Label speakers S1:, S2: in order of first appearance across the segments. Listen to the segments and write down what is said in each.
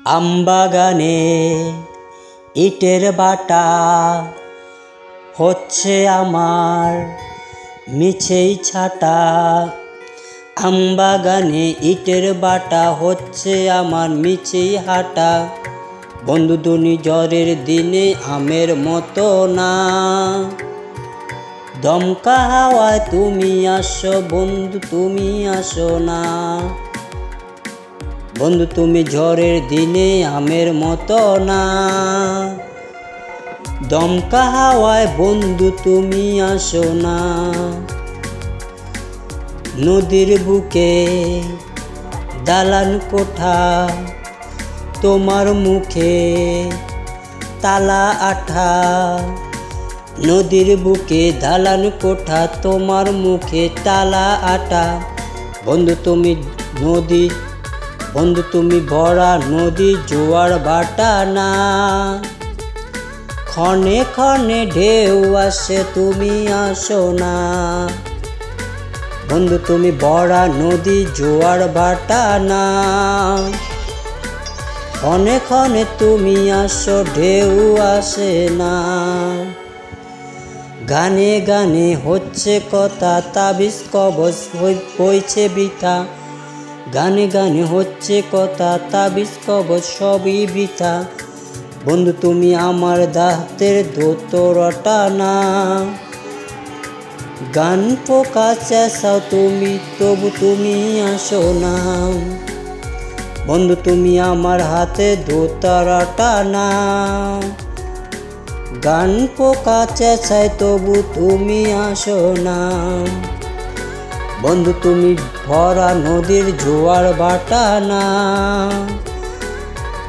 S1: আমবাগানে ইটের বাটা হচ্ছে আমার মিছেই ছাটা। আমবাগানে ইটের বাটা হচ্ছে আমার মিছেই হাঁটা। বন্ধু দুনি ঝড়ের দিনে আমের মতো না, দমকা হাওয়ায় তুমি আসো বন্ধু তুমি আসো না। বন্ধু তুমি ঝড়ের দিনে আমের মতো না, দমকা হাওয়ায় বন্ধু তুমি আসো না। নদীর বুকে দালান কোঠা, তোমার মুখে তালা আঠা। নদীর বুকে দালান কোঠা, তোমার মুখে তালা আটা। বন্ধু তুমি নদী, বন্ধু তুমি ভরা নদী জোয়ার ভাটা না। ক্ষণে ক্ষণে ঢেউ আসে তুমি আসো না। বন্ধু তুমি ভরা নদী জোয়ার ভাটা না। ক্ষণে ক্ষণে তুমি আসো ঢেউ আসে না। গানে গানে হচ্ছে কথা, তাবিজ কবজ হইছে বৃথা। গানে গানে হচ্ছে কথা, তাবিজ কবজ সবই বৃথা। বন্ধু তুমি আমার দাঁতের দোতরটা না। গান পোকা চেঁচাও তুমি তবু তুমি আসো না। বন্ধু তুমি আমার হাতে দোতারাটা না। গান পোকা চেঁচায় তবু তুমি আসো না। বন্ধু তুমি ভরা নদীর জোয়ার ভাটা না।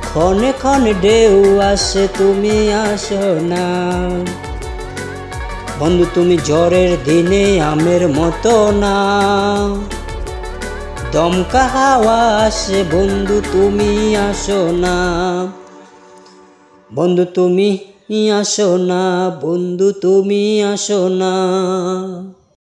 S1: ক্ষণে ক্ষণে ঢেউ আসে তুমি আসো না। বন্ধু তুমি ঝড়ের দিনে আমের মতো না, দমকা হাওয়া আসে বন্ধু তুমি আসো না। বন্ধু তুমি আসো না, বন্ধু তুমি আসো না।